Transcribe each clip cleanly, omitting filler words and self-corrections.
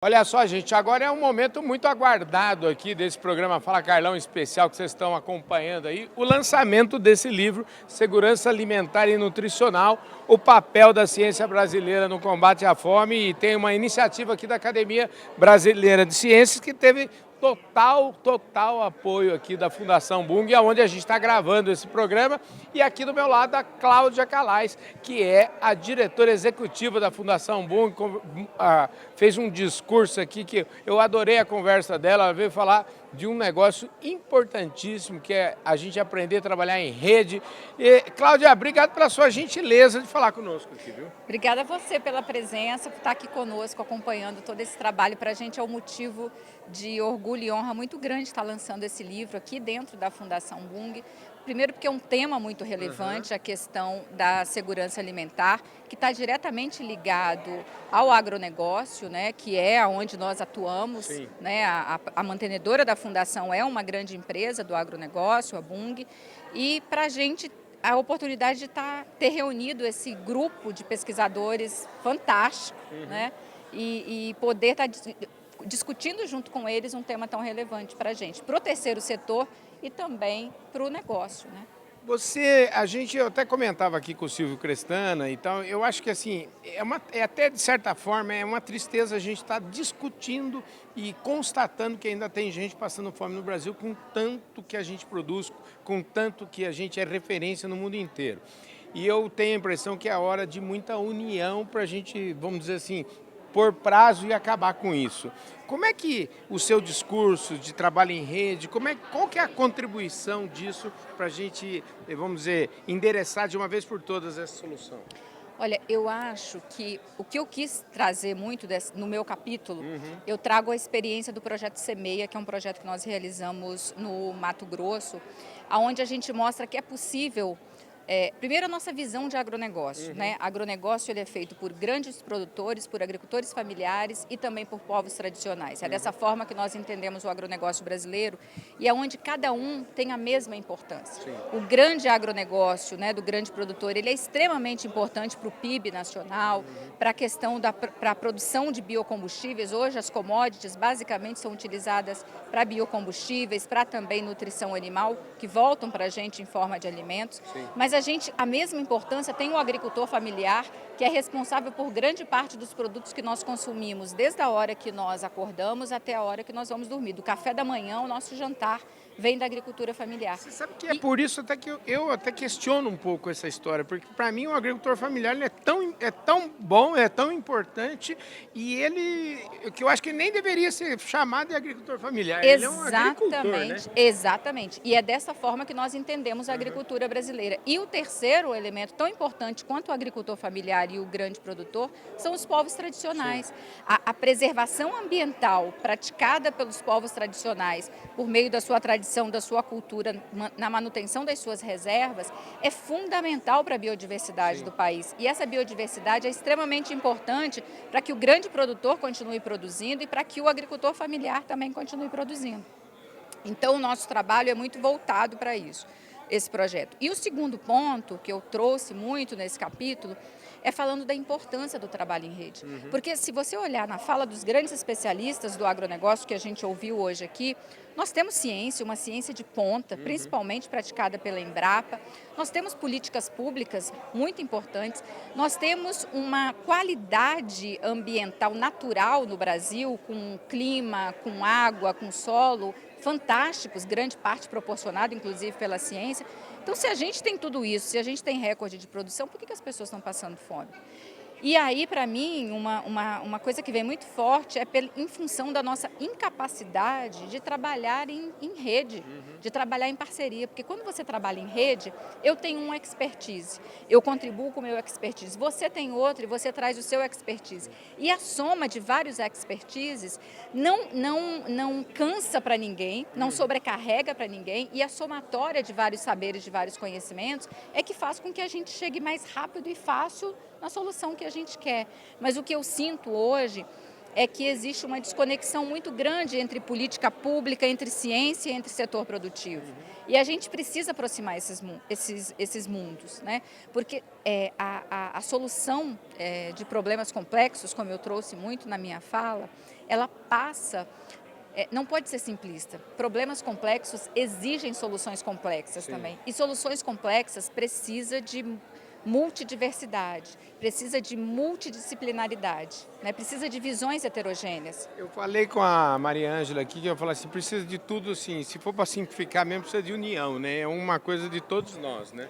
Olha só, gente, agora é um momento muito aguardado aqui desse programa Fala Carlão especial que vocês estão acompanhando aí, o lançamento desse livro, Segurança Alimentar e Nutricional, o papel da ciência brasileira no combate à fome, e tem uma iniciativa aqui da Academia Brasileira de Ciências que teve total apoio aqui da Fundação Bung, onde a gente está gravando esse programa, e aqui do meu lado a Cláudia Calais, que é a diretora executiva da Fundação Bung, fez um discurso aqui que eu adorei a conversa dela, ela veio falar de um negócio importantíssimo, que é a gente aprender a trabalhar em rede. E, Cláudia, obrigado pela sua gentileza de falar conosco aqui, viu? Obrigada a você pela presença, por estar aqui conosco, acompanhando todo esse trabalho. Para a gente é um motivo de orgulho e honra muito grande estar lançando esse livro aqui dentro da Fundação Bung. Primeiro porque é um tema muito relevante, a questão da segurança alimentar, que está diretamente ligado ao agronegócio, né, que é onde nós atuamos. Né, a mantenedora da Fundação é uma grande empresa do agronegócio, a Bung, e para a gente a oportunidade de ter reunido esse grupo de pesquisadores fantástico, né, e poder estar discutindo junto com eles um tema tão relevante para a gente, para o terceiro setor e também para o negócio, né? Eu até comentava aqui com o Silvio Crestana, então eu acho que assim, é até de certa forma é uma tristeza a gente estar discutindo e constatando que ainda tem gente passando fome no Brasil com tanto que a gente produz, com tanto que a gente é referência no mundo inteiro. E eu tenho a impressão que é a hora de muita união para a gente, vamos dizer assim, pôr prazo e acabar com isso. Como é que o seu discurso de trabalho em rede, qual que é a contribuição disso para a gente, vamos dizer, endereçar de uma vez por todas essa solução? Olha, eu acho que o que eu quis trazer muito no meu capítulo, eu trago a experiência do projeto Semeia, que é um projeto que nós realizamos no Mato Grosso, onde a gente mostra que é possível. Primeiro, a nossa visão de agronegócio. Né? Agronegócio ele é feito por grandes produtores, por agricultores familiares e também por povos tradicionais. É dessa forma que nós entendemos o agronegócio brasileiro e é onde cada um tem a mesma importância. O grande agronegócio, né, do grande produtor, ele é extremamente importante para o PIB nacional, para a questão para a produção de biocombustíveis. Hoje as commodities basicamente são utilizadas para biocombustíveis, para também nutrição animal, que voltam para a gente em forma de alimentos. Mas a mesma importância tem o agricultor familiar, que é responsável por grande parte dos produtos que nós consumimos, desde a hora que nós acordamos até a hora que nós vamos dormir. Do café da manhã, o nosso jantar vem da agricultura familiar. Você sabe que é por isso até que eu até questiono um pouco essa história, porque para mim o agricultor familiar ele é tão bom, é tão importante, e ele, que eu acho que nem deveria ser chamado de agricultor familiar, ele é um agricultor, né? Exatamente. E é dessa forma que nós entendemos a agricultura brasileira. E o terceiro elemento, tão importante quanto o agricultor familiar e o grande produtor, são os povos tradicionais. A preservação ambiental praticada pelos povos tradicionais por meio da sua tradição, da sua cultura, na manutenção das suas reservas, é fundamental para a biodiversidade do país. E essa biodiversidade é extremamente importante para que o grande produtor continue produzindo e para que o agricultor familiar também continue produzindo. Então, o nosso trabalho é muito voltado para isso, esse projeto. E o segundo ponto que eu trouxe muito nesse capítulo é falando da importância do trabalho em rede. Porque se você olhar na fala dos grandes especialistas do agronegócio que a gente ouviu hoje aqui, nós temos ciência, uma ciência de ponta, principalmente praticada pela Embrapa. Nós temos políticas públicas muito importantes. Nós temos uma qualidade ambiental natural no Brasil, com clima, com água, com solo, fantásticos, grande parte proporcionada, inclusive, pela ciência. Então, se a gente tem tudo isso, se a gente tem recorde de produção, por que as pessoas estão passando fome? E aí, para mim, uma coisa que vem muito forte é em função da nossa incapacidade de trabalhar em rede, de trabalhar em parceria. Porque quando você trabalha em rede, eu tenho uma expertise, eu contribuo com o meu expertise, você tem outro e você traz o seu expertise. E a soma de vários expertises não cansa para ninguém, não sobrecarrega para ninguém, e a somatória de vários saberes, de vários conhecimentos, é que faz com que a gente chegue mais rápido e fácil na solução que a gente quer. Mas o que eu sinto hoje é que existe uma desconexão muito grande entre política pública, entre ciência e entre setor produtivo. E a gente precisa aproximar esses mundos, né? Porque a solução de problemas complexos, como eu trouxe muito na minha fala, ela passa... não pode ser simplista. Problemas complexos exigem soluções complexas também. E soluções complexas precisa de multidiversidade, precisa de multidisciplinaridade, né? Precisa de visões heterogêneas. Eu falei com a Maria Ângela aqui, que eu falei assim, precisa de tudo assim, se for para simplificar mesmo, precisa de união, né? É uma coisa de todos nós, né?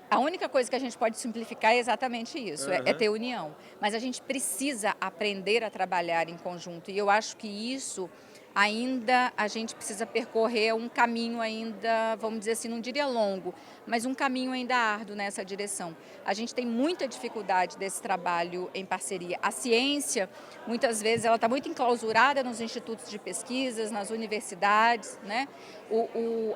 A única coisa que a gente pode simplificar é exatamente isso, é ter união. Mas a gente precisa aprender a trabalhar em conjunto. E eu acho que isso ainda a gente precisa percorrer um caminho ainda, vamos dizer assim, não diria longo, mas um caminho ainda árduo nessa direção. A gente tem muita dificuldade desse trabalho em parceria. A ciência, muitas vezes, ela está muito enclausurada nos institutos de pesquisas, nas universidades, né?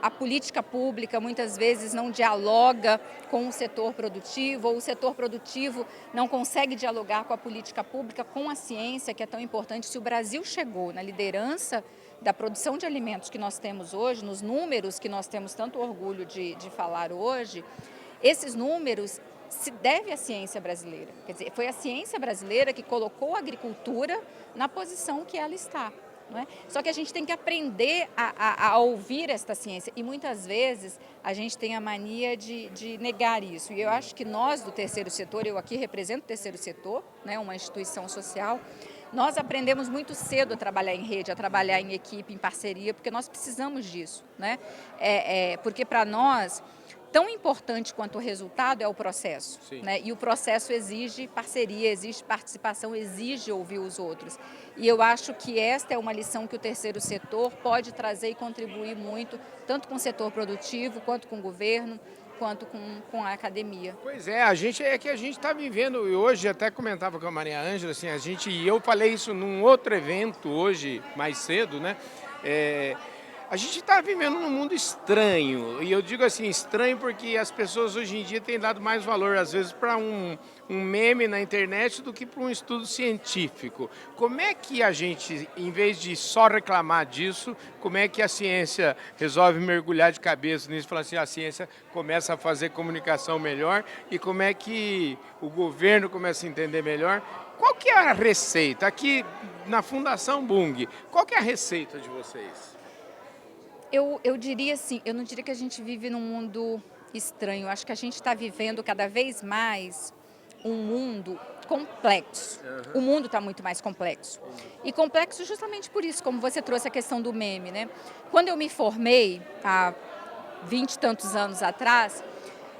A política pública, muitas vezes, não dialoga com o setor produtivo, ou o setor produtivo não consegue dialogar com a política pública, com a ciência, que é tão importante. Se o Brasil chegou na liderança da produção de alimentos que nós temos hoje, nos números que nós temos tanto orgulho de falar hoje, esses números se devem à ciência brasileira. Quer dizer, foi a ciência brasileira que colocou a agricultura na posição que ela está. Não é? Só que a gente tem que aprender a ouvir esta ciência e muitas vezes a gente tem a mania de negar isso. E eu acho que nós do terceiro setor, eu aqui represento o terceiro setor, né, uma instituição social, nós aprendemos muito cedo a trabalhar em rede, a trabalhar em equipe, em parceria, porque nós precisamos disso. Né? Porque para nós, tão importante quanto o resultado é o processo. Né? E o processo exige parceria, exige participação, exige ouvir os outros. E eu acho que esta é uma lição que o terceiro setor pode trazer e contribuir muito, tanto com o setor produtivo, quanto com o governo, quanto com a academia. Pois é, a gente está vivendo, e hoje até comentava com a Maria Ângela, assim, e eu falei isso num outro evento hoje, mais cedo, né? A gente está vivendo num mundo estranho, e eu digo assim, estranho porque as pessoas hoje em dia têm dado mais valor, às vezes, para um meme na internet do que para um estudo científico. Como é que a gente, em vez de só reclamar disso, como é que a ciência resolve mergulhar de cabeça nisso, falar assim, a ciência começa a fazer comunicação melhor e como é que o governo começa a entender melhor? Qual que é a receita? Aqui na Fundação Bung, qual que é a receita de vocês? Eu diria assim, eu não diria que a gente vive num mundo estranho, acho que a gente está vivendo cada vez mais um mundo complexo. O mundo está muito mais complexo. E complexo justamente por isso, como você trouxe a questão do meme, né? Quando eu me formei, há 20 e tantos anos atrás,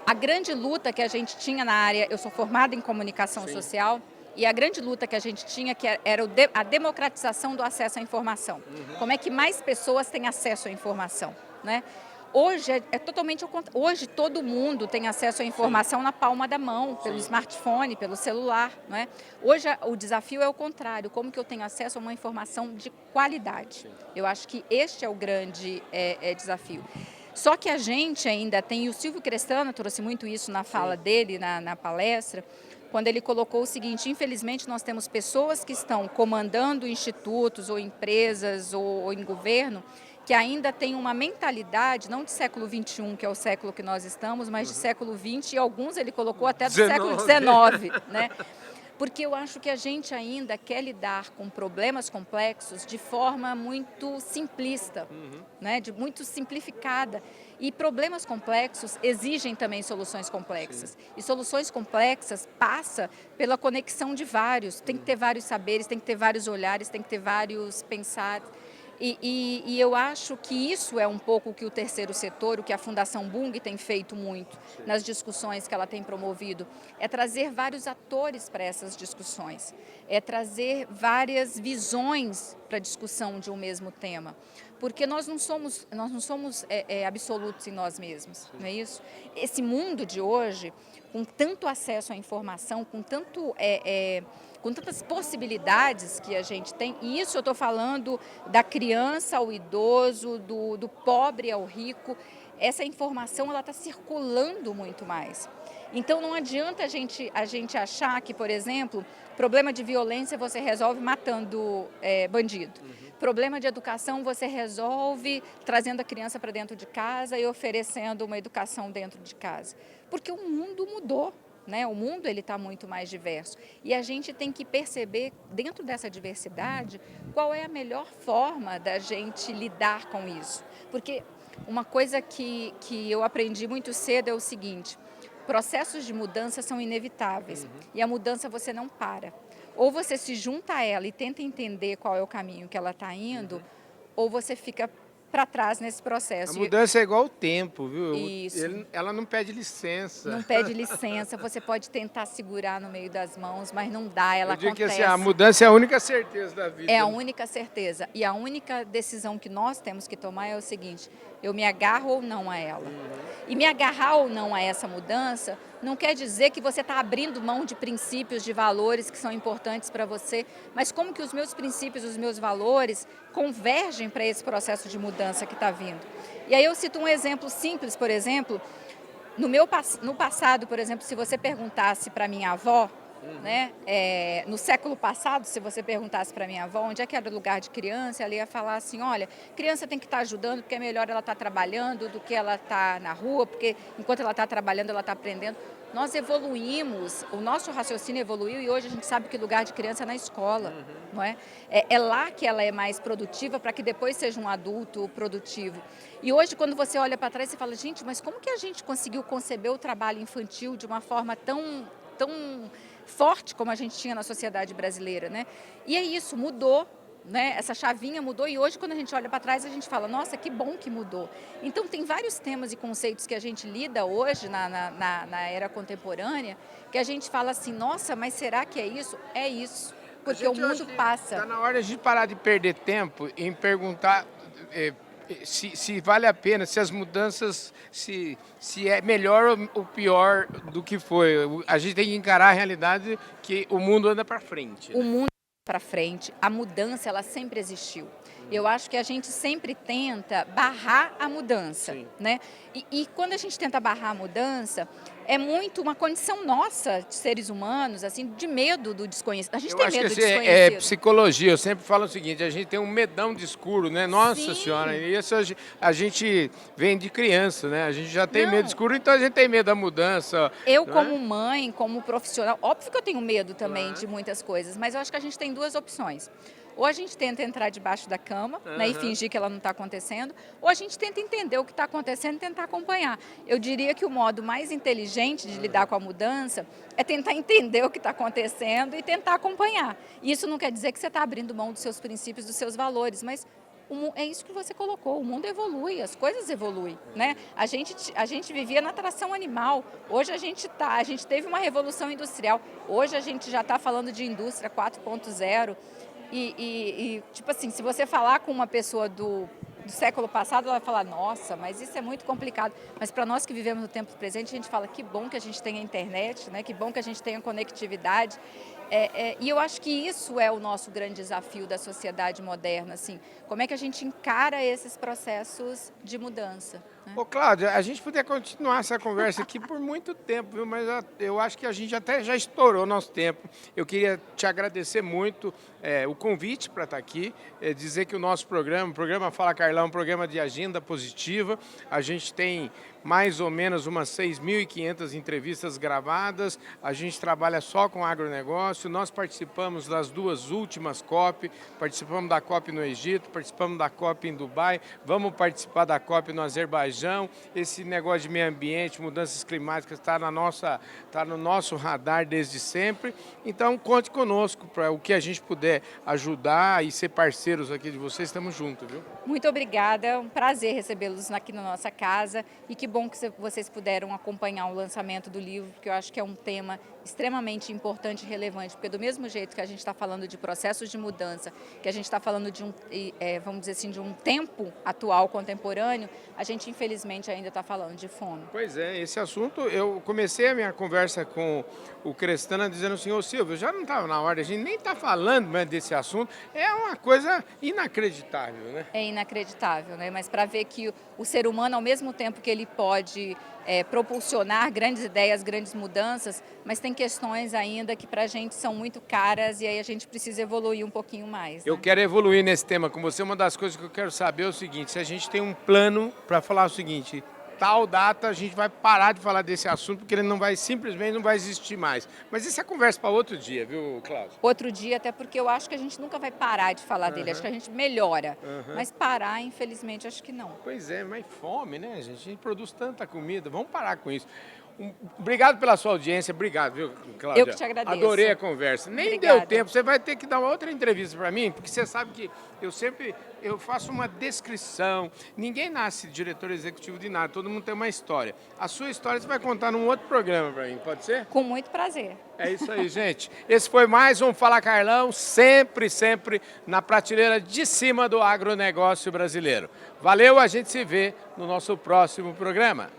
a grande luta que a gente tinha na área, eu sou formada em comunicação social, e a grande luta que a gente tinha que era a democratização do acesso à informação. Como é que mais pessoas têm acesso à informação, né? Hoje é totalmente ao contrário. Hoje todo mundo tem acesso à informação na palma da mão, pelo smartphone, pelo celular, né? Hoje o desafio é o contrário, como que eu tenho acesso a uma informação de qualidade. Eu acho que este é o grande desafio. Só que a gente ainda tem, e o Silvio Crestano trouxe muito isso na fala dele, na palestra, quando ele colocou o seguinte, infelizmente nós temos pessoas que estão comandando institutos ou empresas ou em governo que ainda têm uma mentalidade, não de século XXI, que é o século que nós estamos, mas de século XX e alguns ele colocou até do século XIX, né? Porque eu acho que a gente ainda quer lidar com problemas complexos de forma muito simplista, né? Muito simplificada. E problemas complexos exigem também soluções complexas. E soluções complexas passa pela conexão de vários. Tem que ter vários saberes, tem que ter vários olhares, tem que ter vários pensares. E eu acho que isso é um pouco o que o terceiro setor, o que a Fundação Bung tem feito muito nas discussões que ela tem promovido, é trazer vários atores para essas discussões, é trazer várias visões para a discussão de um mesmo tema, porque nós não somos absolutos em nós mesmos, não é isso? Esse mundo de hoje, com tanto acesso à informação, com tantas possibilidades que a gente tem, e isso eu estou falando da criança ao idoso, do pobre ao rico, essa informação ela está circulando muito mais. Então não adianta a gente achar que, por exemplo, problema de violência você resolve matando bandido. Problema de educação você resolve trazendo a criança para dentro de casa e oferecendo uma educação dentro de casa. Porque o mundo mudou. né? O mundo ele está muito mais diverso e a gente tem que perceber dentro dessa diversidade qual é a melhor forma da gente lidar com isso. Porque uma coisa que eu aprendi muito cedo é o seguinte: processos de mudança são inevitáveis e a mudança você não para. Ou você se junta a ela e tenta entender qual é o caminho que ela está indo, ou você fica para trás nesse A processo. mudança é igual o tempo, viu? Isso. Ela não pede licença. Não pede licença, você pode tentar segurar no meio das mãos, mas não dá, ela Eu digo que acontece. assim, a mudança é a única certeza da vida. É a única certeza. E a única decisão que nós temos que tomar é o seguinte: eu me agarro ou não a ela. E me agarrar ou não a essa mudança não quer dizer que você está abrindo mão de princípios, de valores que são importantes para você, mas como que os meus princípios, os meus valores convergem para esse processo de mudança que está vindo. E aí eu cito um exemplo simples, por exemplo, no passado, por exemplo, se você perguntasse para minha avó, né, no século passado, se você perguntasse para minha avó onde é que era o lugar de criança, ela ia falar assim: olha, criança tem que estar ajudando porque é melhor ela estar trabalhando do que ela estar na rua, porque enquanto ela está trabalhando ela está aprendendo. Nós evoluímos, o nosso raciocínio evoluiu e hoje a gente sabe que lugar de criança é na escola, não é? É lá que ela é mais produtiva para que depois seja um adulto produtivo. E hoje, quando você olha para trás, você fala: gente, mas como que a gente conseguiu conceber o trabalho infantil de uma forma tão forte como a gente tinha na sociedade brasileira, né? E é isso, mudou, né? Essa chavinha mudou e hoje, quando a gente olha para trás, a gente fala: nossa, que bom que mudou. Então, tem vários temas e conceitos que a gente lida hoje na era contemporânea que a gente fala assim: nossa, mas será que é isso? É isso, porque o mundo passa. Está na hora de parar de perder tempo em perguntar se vale a pena, se as mudanças, se é melhor ou pior do que foi. A gente tem que encarar a realidade que o mundo anda para frente. O mundo para frente, a mudança ela sempre existiu. Eu acho que a gente sempre tenta barrar a mudança, né? E quando a gente tenta barrar a mudança, é muito uma condição nossa, de seres humanos, assim, de medo do desconhecido. A gente tem medo do desconhecido. É psicologia, eu sempre falo o seguinte: a gente tem um medão de escuro, né? Nossa Senhora, e isso a gente vem de criança, né? A gente já tem medo de escuro, então a gente tem medo da mudança. Eu, como mãe, como profissional, óbvio que eu tenho medo também de muitas coisas, mas eu acho que a gente tem duas opções. Ou a gente tenta entrar debaixo da cama, né, e fingir que ela não está acontecendo, ou a gente tenta entender o que está acontecendo e tentar acompanhar. Eu diria que o modo mais inteligente de lidar com a mudança é tentar entender o que está acontecendo e tentar acompanhar. Isso não quer dizer que você está abrindo mão dos seus princípios, dos seus valores, mas é isso que você colocou: o mundo evolui, as coisas evoluem, né? A gente vivia na tração animal, hoje a gente teve uma revolução industrial, hoje a gente já está falando de indústria 4.0. Tipo assim, se você falar com uma pessoa do século passado, ela vai falar: nossa, mas isso é muito complicado. Mas para nós que vivemos no tempo presente, a gente fala: que bom que a gente tem a internet, né? Que bom que a gente tem a conectividade. E eu acho que isso é o nosso grande desafio da sociedade moderna, assim, como é que a gente encara esses processos de mudança, né? Ô, Cláudia, a gente poderia continuar essa conversa aqui por muito tempo, viu? Mas eu acho que a gente até já estourou o nosso tempo. Eu queria te agradecer muito o convite para estar aqui, dizer que o programa Fala Carlão, é um programa de agenda positiva. A gente tem mais ou menos umas 6.500 entrevistas gravadas, a gente trabalha só com agronegócio, nós participamos das duas últimas COP, participamos da COP no Egito, participamos da COP em Dubai, vamos participar da COP no Azerbaijão. Esse negócio de meio ambiente, mudanças climáticas está no nosso radar desde sempre, então conte conosco para o que a gente puder ajudar e ser parceiros aqui de vocês, estamos juntos, viu? Muito obrigada, é um prazer recebê-los aqui na nossa casa e que bom que vocês puderam acompanhar o lançamento do livro, porque eu acho que é um tema extremamente importante e relevante, porque do mesmo jeito que a gente está falando de processos de mudança, que a gente está falando de vamos dizer assim, de um tempo atual, contemporâneo, a gente infelizmente ainda está falando de fome. Pois é, esse assunto, eu comecei a minha conversa com o Crestana dizendo assim: ô Silvio, já não estava na hora, a gente nem está falando mais desse assunto, é uma coisa inacreditável, né? É inacreditável, né? Mas para ver que o ser humano, ao mesmo tempo que ele pode propulsionar grandes ideias, grandes mudanças, mas tem questões ainda que para a gente são muito caras e aí a gente precisa evoluir um pouquinho mais, né? Eu quero evoluir nesse tema com você. Uma das coisas que eu quero saber é o seguinte: se a gente tem um plano para falar o seguinte, tal data a gente vai parar de falar desse assunto, porque ele não vai, simplesmente não vai existir mais. Mas isso é conversa para outro dia, viu, Cláudia? Outro dia, até porque eu acho que a gente nunca vai parar de falar dele, acho que a gente melhora. Mas parar, infelizmente, acho que não. Pois é, mas fome, né, gente? A gente produz tanta comida, vamos parar com isso. Obrigado pela sua audiência, obrigado, viu, Cláudia? Eu que te agradeço. Adorei a conversa. Nem Obrigada. deu tempo, você vai ter que dar uma outra entrevista para mim, porque você sabe que eu faço uma descrição. Ninguém nasce diretor executivo de nada, todo mundo tem uma história. A sua história você vai contar num outro programa para mim, pode ser? Com muito prazer. É isso aí, gente. Esse foi mais um Fala Carlão, sempre, sempre na prateleira de cima do agronegócio brasileiro. Valeu, a gente se vê no nosso próximo programa.